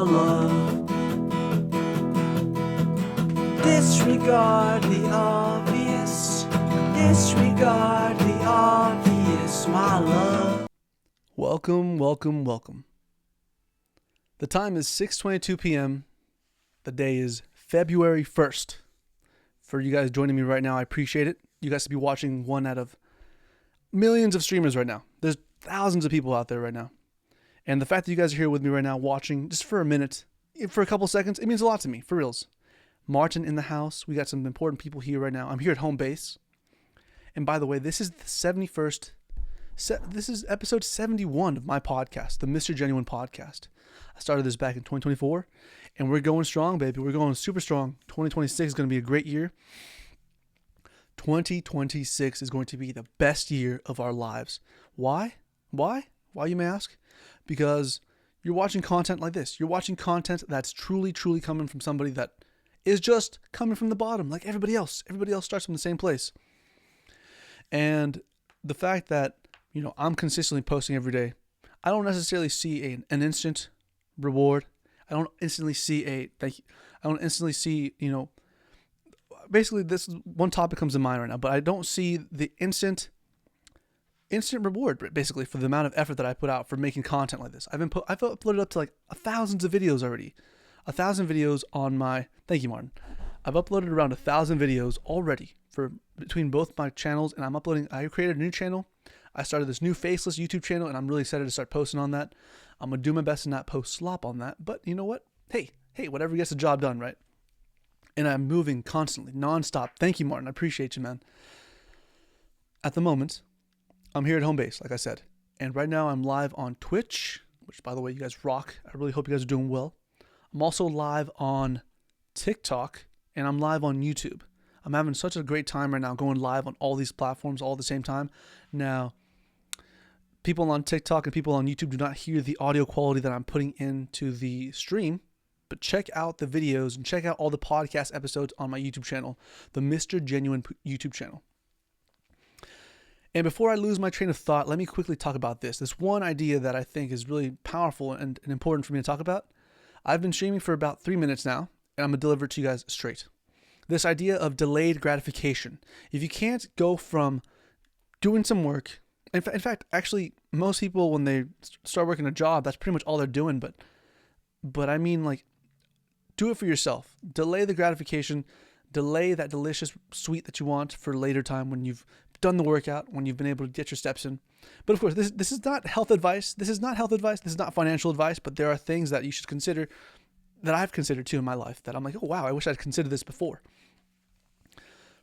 love. Disregard the obvious. Disregard the obvious, my love. Welcome. The time is 6:22 p.m. The day is February 1st. For you guys joining me right now, I appreciate it. You guys to be watching one out of millions of streamers right now. There's thousands of people out there right now. And the fact that you guys are here with me right now watching just for a minute, for a couple seconds, it means a lot to me, for reals. Martin in the house. We got some important people here right now. I'm here at home base. And by the way, this is the 71st. This is episode 71 of my podcast, the Mr. Genuine Podcast. I started this back in 2024, and we're going strong, baby. We're going super strong. 2026 is going to be a great year. 2026 is going to be the best year of our lives. Why? Why, you may ask? Because you're watching content like this. You're watching content that's truly coming from somebody that is just coming from the bottom, like everybody else. Everybody else starts from the same place. And the fact that, I'm consistently posting every day, I don't necessarily see an instant reward. I don't instantly see a thank you. I don't instantly see, basically this one topic comes to mind right now, but I don't see the instant reward basically for the amount of effort that I put out for making content like this. I've uploaded up to like thousands of videos already. 1,000 videos on my, thank you, Martin. I've uploaded around 1,000 videos already for between both my channels, and I created a new channel. I started this new faceless YouTube channel, and I'm really excited to start posting on that. I'm going to do my best to not post slop on that, but you know what? Hey, whatever gets the job done, right? And I'm moving constantly, nonstop. Thank you, Martin. I appreciate you, man. At the moment, I'm here at home base, like I said. And right now I'm live on Twitch, which, by the way, you guys rock. I really hope you guys are doing well. I'm also live on TikTok, and I'm live on YouTube. I'm having such a great time right now going live on all these platforms all at the same time. Now, people on TikTok and people on YouTube do not hear the audio quality that I'm putting into the stream, but check out the videos and check out all the podcast episodes on my YouTube channel, the Mr. Genuine YouTube channel. And before I lose my train of thought, let me quickly talk about this one idea that I think is really powerful and important for me to talk about. I've been streaming for about 3 minutes now, and I'm going to deliver it to you guys straight. This idea of delayed gratification. If you can't go from doing some work, in fact, actually, most people, when they start working a job, that's pretty much all they're doing. But I mean, like, do it for yourself. Delay the gratification. Delay that delicious sweet that you want for later time when you've done the workout, when you've been able to get your steps in. But of course, this is not health advice. This is not financial advice, but there are things that you should consider that I've considered too in my life that I'm like, oh wow, I wish I'd considered this before.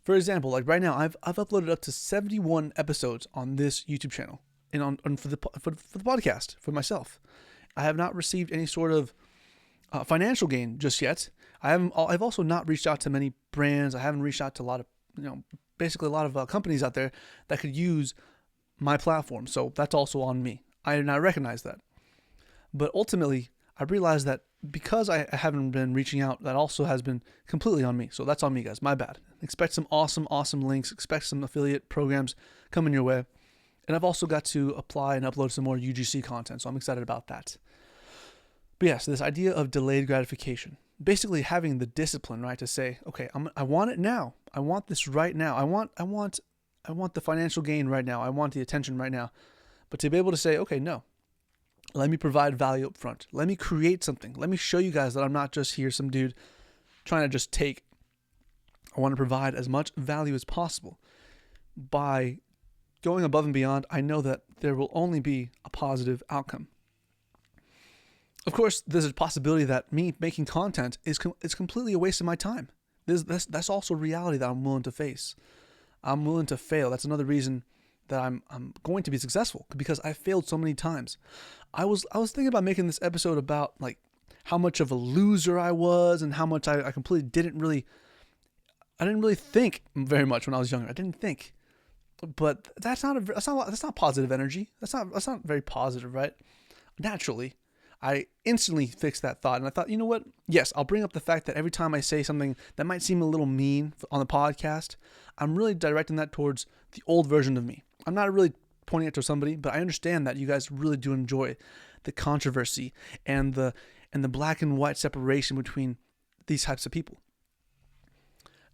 For example, like right now, I've uploaded up to 71 episodes on this YouTube channel and for the podcast for myself. I have not received any sort of financial gain just yet. I've also not reached out to many brands. I haven't reached out to a lot of basically a lot of companies out there that could use my platform. So that's also on me. I recognize that. But ultimately, I realized that because I haven't been reaching out, that also has been completely on me. So that's on me, guys. My bad. Expect some awesome links. Expect some affiliate programs coming your way. And I've also got to apply and upload some more UGC content. So I'm excited about that. But yes, this idea of delayed gratification. Basically having the discipline, right, to say, okay, I want it now. I want this right now. I want the financial gain right now. I want the attention right now. But to be able to say, okay, no. Let me provide value up front. Let me create something. Let me show you guys that I'm not just here, some dude trying to just take. I want to provide as much value as possible. By going above and beyond, I know that there will only be a positive outcome. Of course, there's a possibility that me making content is completely a waste of my time. That's also a reality that I'm willing to face. I'm willing to fail. That's another reason that I'm going to be successful, because I failed so many times. I was thinking about making this episode about like how much of a loser I was and how much I completely didn't really think very much when I was younger. I didn't think. But that's not positive energy. That's not very positive, right? Naturally, I instantly fixed that thought, and I thought, you know what? Yes, I'll bring up the fact that every time I say something that might seem a little mean on the podcast, I'm really directing that towards the old version of me. I'm not really pointing it to somebody, but I understand that you guys really do enjoy the controversy and the and the black and white separation between these types of people.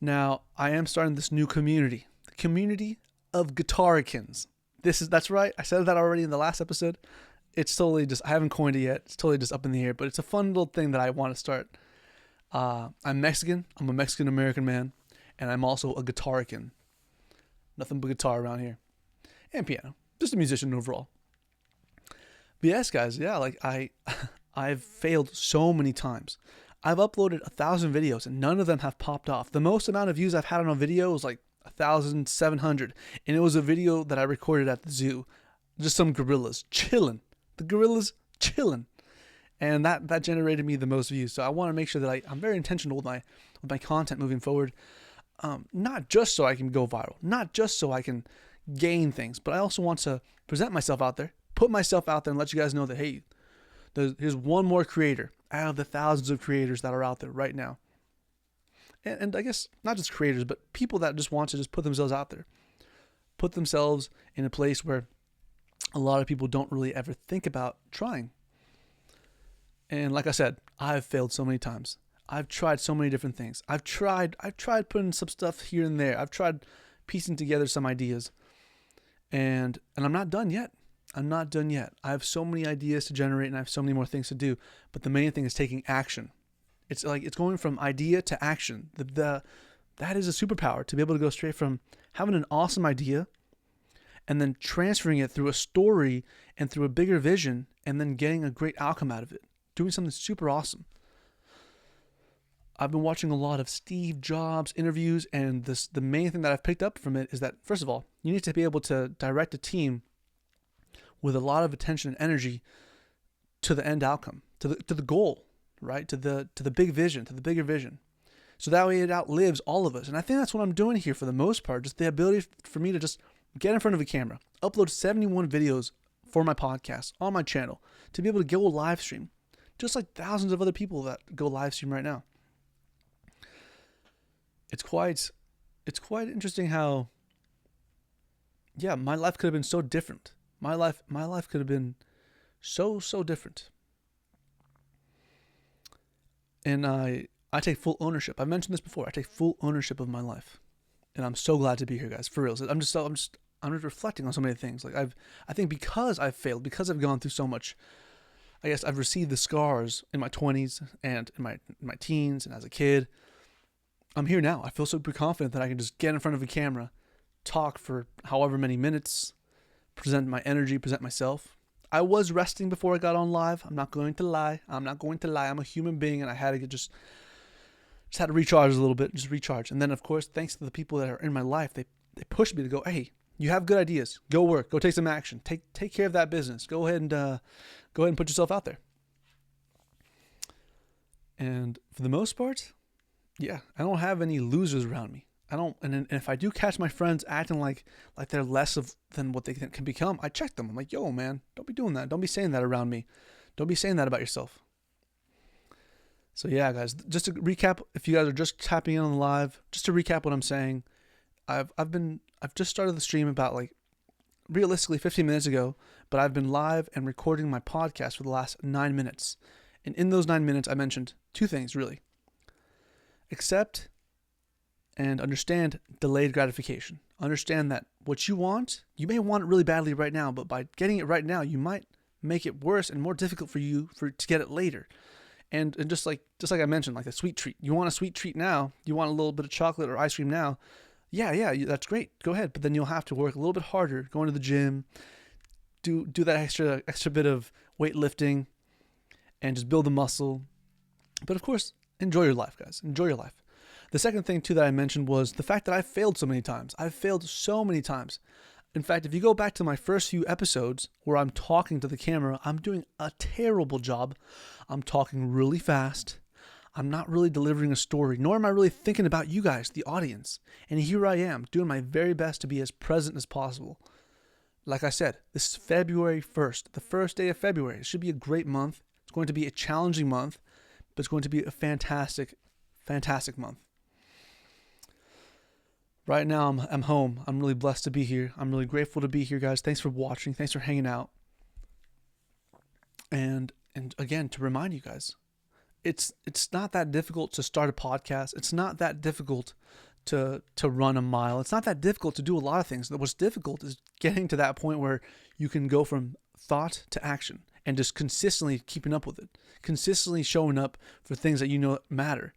Now, I am starting this new community, the community of Guitaricans. That's right. I said that already in the last episode. It's totally just, I haven't coined it yet. It's totally just up in the air, but it's a fun little thing that I want to start. I'm Mexican. I'm a Mexican American man, and I'm also a Guitarican. Nothing but guitar around here, and piano. Just a musician overall. But yes, guys, yeah, like I've failed so many times. I've uploaded 1,000 videos and none of them have popped off. The most amount of views I've had on a video was like 1,700, and it was a video that I recorded at the zoo. Just some gorillas chilling. The gorillas chilling. And that generated me the most views. So I want to make sure that I'm very intentional with my content moving forward. Not just so I can go viral, not just so I can gain things, but I also want to present myself out there, put myself out there and let you guys know that, hey, here's one more creator out of the thousands of creators that are out there right now. And I guess not just creators, but people that just want to just put themselves out there, put themselves in a place where a lot of people don't really ever think about trying. And like I said, I've failed so many times. I've tried so many different things. I've tried putting some stuff here and there. I've tried piecing together some ideas. And I'm not done yet. I'm not done yet. I have so many ideas to generate and I have so many more things to do. But the main thing is taking action. It's like it's going from idea to action. That is a superpower, to be able to go straight from having an awesome idea and then transferring it through a story and through a bigger vision and then getting a great outcome out of it. Doing something super awesome. I've been watching a lot of Steve Jobs interviews, and the main thing that I've picked up from it is that, first of all, you need to be able to direct a team with a lot of attention and energy to the end outcome, to the goal, right? To the big vision, to the bigger vision. So that way it outlives all of us. And I think that's what I'm doing here for the most part, just the ability for me to just get in front of a camera, upload 71 videos for my podcast on my channel, to be able to go live stream, just like thousands of other people that go live stream right now. It's quite interesting how, yeah, my life could have been so different. My life could have been so different. And I take full ownership. I've mentioned this before. I take full ownership of my life, and I'm so glad to be here, guys. For real. I'm just reflecting on so many things. Like I think because I've failed, because I've gone through so much, I guess I've received the scars in my 20s and in my teens and as a kid. I'm here now. I feel super confident that I can just get in front of a camera, talk for however many minutes, present my energy, present myself. I was resting before I got on live. I'm not going to lie. I'm a human being, and I had to just had to recharge a little bit, just recharge. And then, of course, thanks to the people that are in my life, they pushed me to go, hey, you have good ideas. Go work. Go take some action. Take care of that business. Go ahead and put yourself out there. And for the most part, yeah, I don't have any losers around me. I don't, and if I do catch my friends acting like they're less than what they can become, I check them. I'm like, yo, man, don't be doing that. Don't be saying that around me. Don't be saying that about yourself. So yeah, guys, just to recap, if you guys are just tapping in on the live, just to recap what I'm saying, I've just started the stream about like realistically 15 minutes ago, but I've been live and recording my podcast for the last 9 minutes. And in those 9 minutes, I mentioned two things really. Accept and understand delayed gratification. Understand that what you want, you may want it really badly right now, but by getting it right now, you might make it worse and more difficult for you to get it later. And just like I mentioned, like a sweet treat. You want a sweet treat now. You want a little bit of chocolate or ice cream now. Yeah, that's great. Go ahead. But then you'll have to work a little bit harder, go into the gym, do that extra bit of weightlifting, and just build the muscle. But of course, enjoy your life, guys. Enjoy your life. The second thing, too, that I mentioned was the fact that I've failed so many times. I've failed so many times. In fact, if you go back to my first few episodes where I'm talking to the camera, I'm doing a terrible job. I'm talking really fast. I'm not really delivering a story, nor am I really thinking about you guys, the audience. And here I am, doing my very best to be as present as possible. Like I said, this is February 1st, the first day of February. It should be a great month. It's going to be a challenging month, but it's going to be a fantastic month. Right now, I'm home. I'm really blessed to be here. I'm really grateful to be here, guys. Thanks for watching. Thanks for hanging out. And again, to remind you guys, it's not that difficult to start a podcast. It's not that difficult to run a mile. It's not that difficult to do a lot of things. What's difficult is getting to that point where you can go from thought to action and just consistently keeping up with it, consistently showing up for things that you know matter,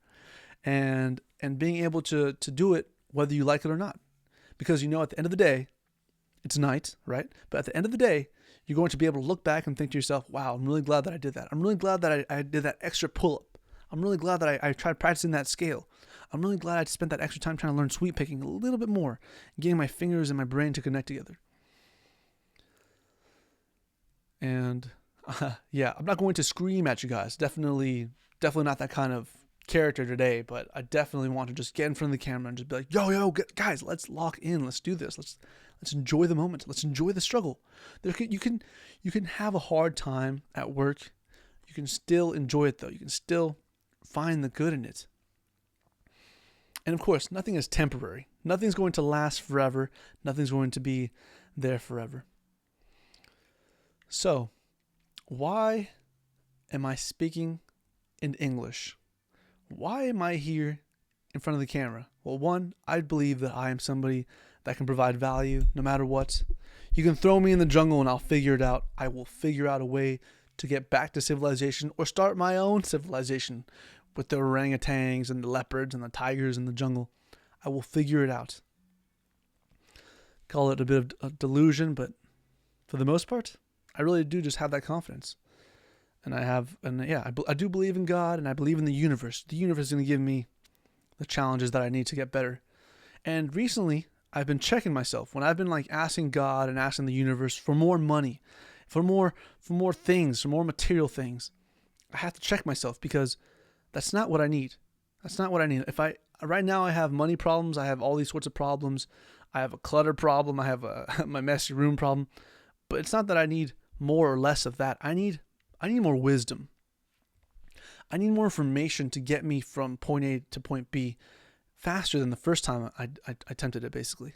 and being able to do it whether you like it or not. Because you know at the end of the day, it's night, right? But at the end of the day, you're going to be able to look back and think to yourself, wow, I'm really glad that I did that. I'm really glad that I did that extra pull-up. I'm really glad that I tried practicing that scale. I'm really glad I spent that extra time trying to learn sweep picking a little bit more, getting my fingers and my brain to connect together. And yeah, I'm not going to scream at you guys. Definitely not that kind of character today, but I definitely want to just get in front of the camera and just be like, yo, guys, let's lock in. Let's do this. Let's enjoy the moment. Let's enjoy the struggle. You can have a hard time at work. You can still enjoy it though. You can still find the good in it. And of course, nothing is temporary. Nothing's going to last forever. Nothing's going to be there forever. So, why am I speaking in English? Why am I here in front of the camera? Well, one, I believe that I am somebody that can provide value no matter what. You can throw me in the jungle and I'll figure it out. I will figure out a way to get back to civilization or start my own civilization with the orangutans and the leopards and the tigers in the jungle. I will figure it out. Call it a bit of a delusion, but for the most part, I really do just have that confidence. And I do believe in God, and I believe in the universe. The universe is going to give me the challenges that I need to get better. And recently, I've been checking myself when I've been like asking God and asking the universe for more money, for more things, for more material things. I have to check myself because that's not what I need. That's not what I need. Right now I have money problems. I have all these sorts of problems. I have a clutter problem. I have my messy room problem. But it's not that I need more or less of that. I need more wisdom. I need more information to get me from point A to point B faster than the first time I attempted it, basically.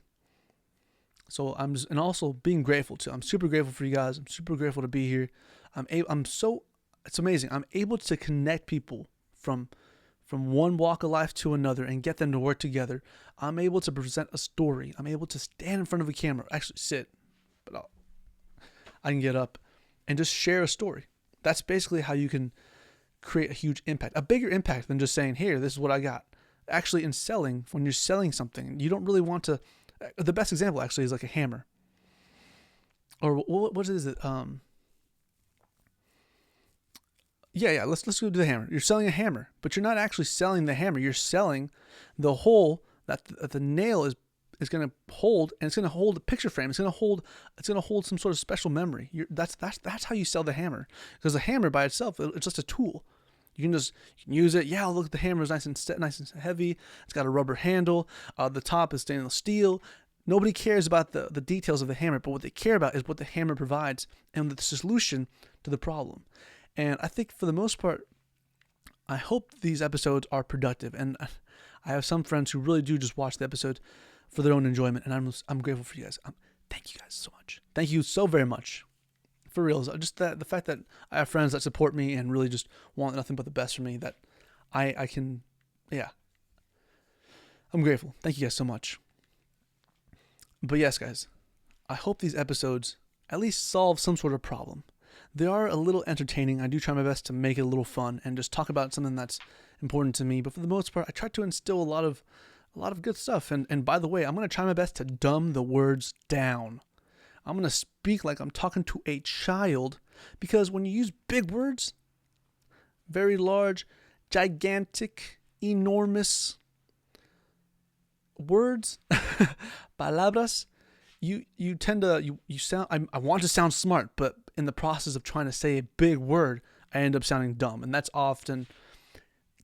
So and also being grateful too. I'm super grateful for you guys. I'm super grateful to be here. It's amazing. I'm able to connect people from one walk of life to another and get them to work together. I'm able to present a story. I'm able to stand in front of a camera, actually sit, but I can get up and just share a story. That's basically how you can create a huge impact, a bigger impact than just saying, here, this is what I got. Actually, in selling, when you're selling something, you don't really want to, the best example actually is like a hammer. Or what is it? Let's go to the hammer. You're selling a hammer, but you're not actually selling the hammer. You're selling the hole that the nail is going to hold, and it's going to hold a picture frame. It's going to hold some sort of special memory. That's how you sell the hammer. Because the hammer by itself, it's just a tool. You can use it. Yeah, look, the hammer is nice and heavy. It's got a rubber handle. The top is stainless steel. Nobody cares about the details of the hammer, but what they care about is what the hammer provides and the solution to the problem. And I think for the most part, I hope these episodes are productive. And I have some friends who really do just watch the episode for their own enjoyment, and I'm grateful for you guys. Thank you guys so much. Thank you so very much. For real, just the fact that I have friends that support me and really just want nothing but the best for me, that I can, yeah. I'm grateful. Thank you guys so much. But yes, guys, I hope these episodes at least solve some sort of problem. They are a little entertaining. I do try my best to make it a little fun and just talk about something that's important to me. But for the most part, I try to instill a lot of good stuff. And by the way, I'm going to try my best to dumb the words down. I'm going to speak like I'm talking to a child, because when you use big words, very large, gigantic, enormous words, palabras, you tend to, you sound, I want to sound smart, but in the process of trying to say a big word, I end up sounding dumb. And that's often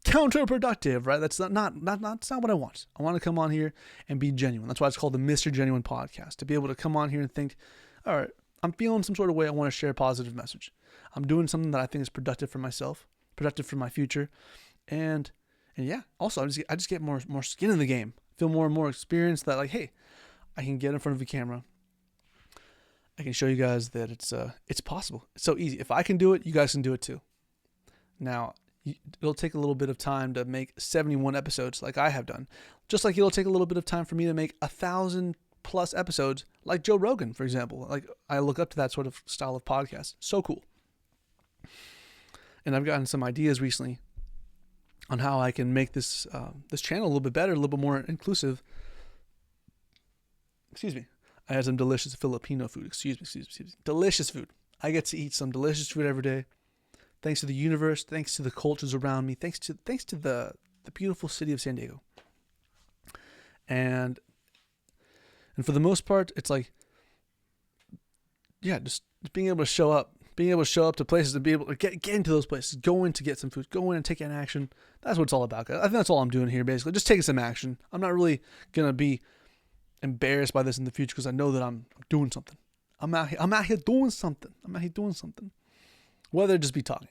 counterproductive, right? That's not what I want. I want to come on here and be genuine. That's why it's called the Mr. Genuine Podcast, to be able to come on here and think, all right, I'm feeling some sort of way. I want to share a positive message. I'm doing something that I think is productive for myself, productive for my future. And yeah, also I just get more skin in the game, feel more and more experienced that, like, hey, I can get in front of a camera. I can show you guys that it's possible. It's so easy. If I can do it, you guys can do it too. Now, it'll take a little bit of time to make 71 episodes like I have done. Just like it'll take a little bit of time for me to make 1,000 plus episodes like Joe Rogan, for example. Like, I look up to that sort of style of podcast. So cool. And I've gotten some ideas recently on how I can make this this channel a little bit better, a little bit more inclusive. Excuse me. I had some delicious Filipino food. Excuse me. Delicious food. I get to eat some delicious food every day. Thanks to the universe, thanks to the cultures around me, thanks to the beautiful city of San Diego. And for the most part, it's like, yeah, just being able to show up to places, and be able to get into those places, go in to get some food, go in and take an action. That's what it's all about, guys. I think that's all I'm doing here, basically. Just taking some action. I'm not really going to be embarrassed by this in the future because I know that I'm doing something. I'm out here doing something. Whether it just be talking.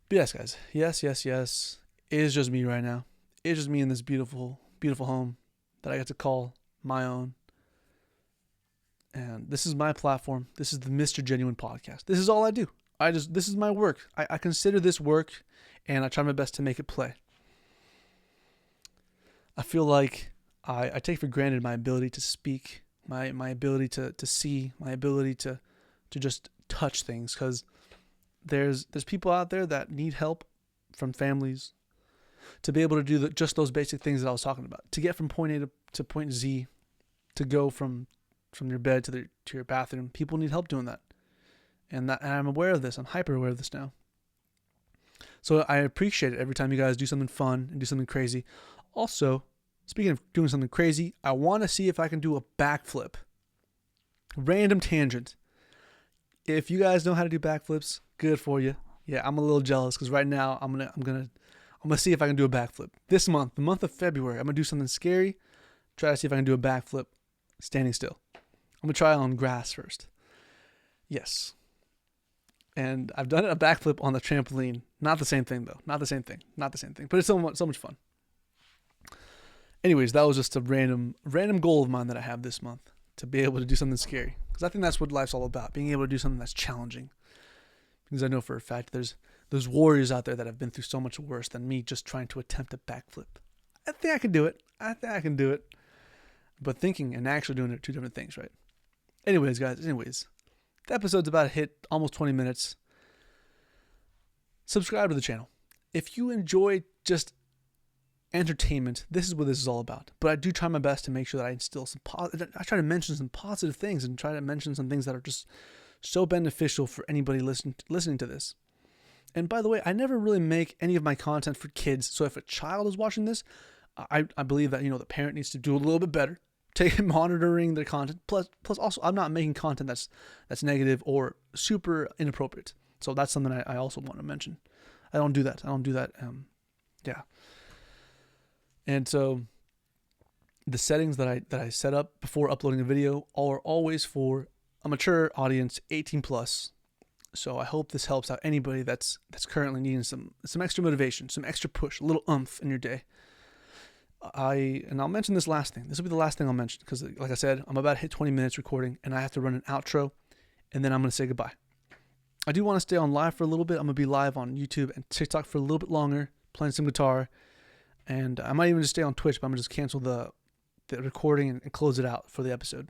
But yes, guys. Yes. It is just me right now. It's just me in this beautiful, beautiful home that I get to call my own. And this is my platform. This is the Mr. Genuine Podcast. This is all I do. This is my work. I consider this work, and I try my best to make it play. I feel like I take for granted my ability to speak, my ability to see, my ability to just touch things, because there's people out there that need help from families to be able to do just those basic things that I was talking about, to get from point A to point Z, to go from your bed to your bathroom. People need help doing that. And I'm aware of this. I'm hyper aware of this now. So I appreciate it every time you guys do something fun and do something crazy. Also, speaking of doing something crazy, I want to see if I can do a backflip. Random tangent. If you guys know how to do backflips, good for you. Yeah, I'm a little jealous because right now I'm gonna see if I can do a backflip. This month, the month of February, I'm gonna do something scary. Try to see if I can do a backflip standing still. I'm gonna try on grass first. Yes. And I've done a backflip on the trampoline. Not the same thing though. Not the same thing. But it's so much fun. Anyways, that was just a random goal of mine that I have this month, to be able to do something scary. Because I think that's what life's all about, being able to do something that's challenging. Because I know for a fact there's warriors out there that have been through so much worse than me just trying to attempt a backflip. I think I can do it. But thinking and actually doing it are two different things, right? Anyways, guys, the episode's about to hit almost 20 minutes. Subscribe to the channel. If you enjoy just entertainment, this is what this is all about. But I do try my best to make sure that I instill I try to mention some positive things and try to mention some things that are just so beneficial for anybody listening to this. And by the way, I never really make any of my content for kids. So if a child is watching this, I believe that, the parent needs to do a little bit better, monitoring their content. Plus also, I'm not making content that's negative or super inappropriate. So that's something I also want to mention. I don't do that. Yeah. And so the settings that I set up before uploading a video are always for a mature audience, 18 plus. So I hope this helps out anybody that's currently needing some extra motivation, some extra push, a little oomph in your day. I'll mention this last thing. This will be the last thing I'll mention because, like I said, I'm about to hit 20 minutes recording, and I have to run an outro, and then I'm going to say goodbye. I do want to stay on live for a little bit. I'm going to be live on YouTube and TikTok for a little bit longer, playing some guitar, and I might even just stay on Twitch, but I'm going to just cancel the recording and close it out for the episode.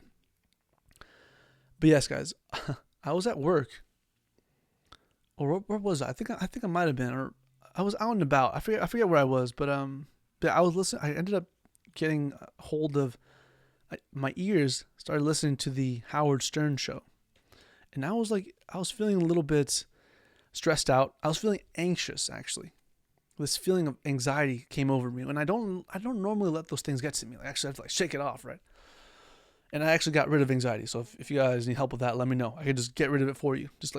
But yes, guys, I was at work, or where was I? I think I might have been, or I was out and about. I forget where I was, but I was listening. I ended up getting a hold of my ears. Started listening to the Howard Stern show, and I was feeling a little bit stressed out. I was feeling anxious, actually. This feeling of anxiety came over me, and I don't normally let those things get to me. I actually have to shake it off, right? And I actually got rid of anxiety. So if you guys need help with that, let me know. I could just get rid of it for you. Just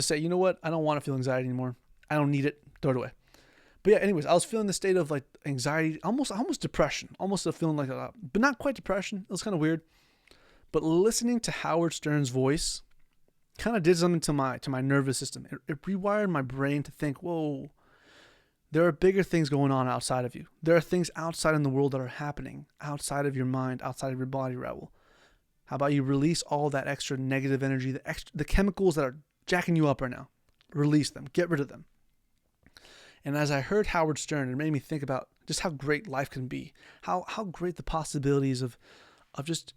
say, you know what? I don't want to feel anxiety anymore. I don't need it. Throw it away. But yeah, anyways, I was feeling the state of anxiety, almost depression, almost a feeling but not quite depression. It was kind of weird. But listening to Howard Stern's voice kind of did something to my nervous system. It rewired my brain to think, whoa, there are bigger things going on outside of you. There are things outside in the world that are happening outside of your mind, outside of your body, Raul. How about you release all that extra negative energy, the chemicals that are jacking you up right now? Release them. Get rid of them. And as I heard Howard Stern, it made me think about just how great life can be, how great the possibilities of just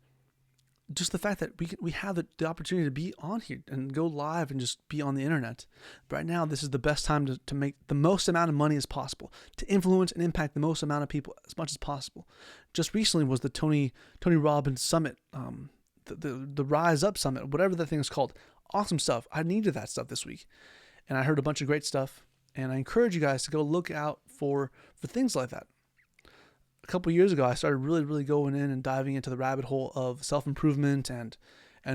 the fact that we have the opportunity to be on here and go live and just be on the internet. Right now, this is the best time to make the most amount of money as possible, to influence and impact the most amount of people as much as possible. Just recently was the Tony Robbins Summit, the Rise Up Summit, whatever that thing is called. Awesome stuff. I needed that stuff this week, and I heard a bunch of great stuff. And I encourage you guys to go look out for things like that. A couple of years ago, I started really going in and diving into the rabbit hole of self-improvement and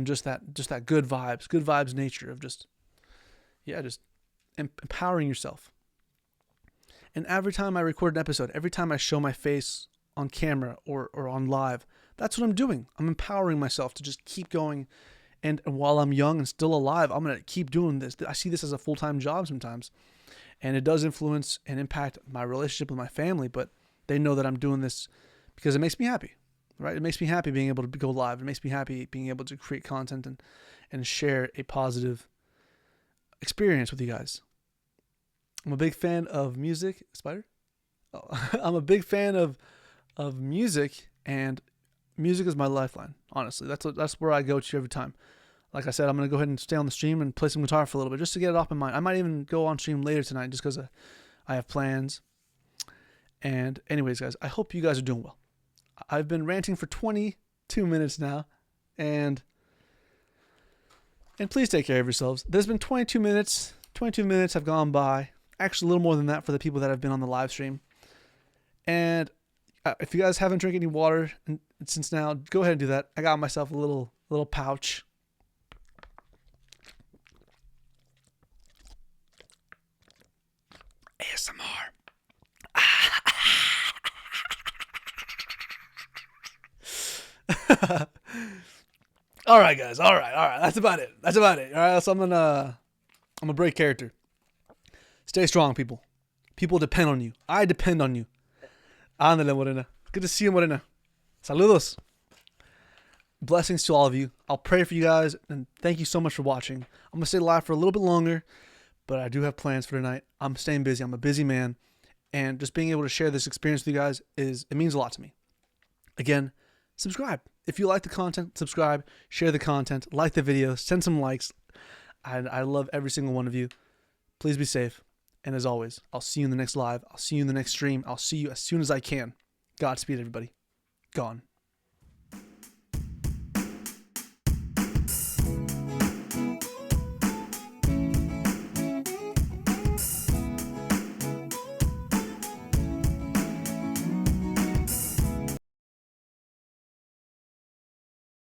just that good vibes nature of just empowering yourself. And every time I record an episode, every time I show my face on camera or on live, that's what I'm doing. I'm empowering myself to just keep going. And while I'm young and still alive, I'm going to keep doing this. I see this as a full-time job sometimes. And it does influence and impact my relationship with my family, but they know that I'm doing this because it makes me happy, right? It makes me happy being able to go live. It makes me happy being able to create content and share a positive experience with you guys. I'm a big fan of music. Spider? Oh, I'm a big fan of music, and music is my lifeline, honestly. That's where I go to every time. Like I said, I'm going to go ahead and stay on the stream and play some guitar for a little bit just to get it off my mind. I might even go on stream later tonight just because I have plans. And anyways, guys, I hope you guys are doing well. I've been ranting for 22 minutes now. And please take care of yourselves. There's been 22 minutes. 22 minutes have gone by. Actually, a little more than that for the people that have been on the live stream. And if you guys haven't drank any water since now, go ahead and do that. I got myself a little pouch. ASMR. All right, guys. All right. That's about it. All right. So I'm gonna break character. Stay strong, people. People depend on you. I depend on you. Ándale, Morena. Good to see you, Morena. Saludos. Blessings to all of you. I'll pray for you guys, and thank you so much for watching. I'm gonna stay live for a little bit longer, but I do have plans for tonight. I'm staying busy. I'm a busy man. And just being able to share this experience with you guys it means a lot to me. Again, subscribe. If you like the content, subscribe, share the content, like the video, send some likes. I love every single one of you. Please be safe. And as always, I'll see you in the next live. I'll see you in the next stream. I'll see you as soon as I can. Godspeed, everybody. Gone.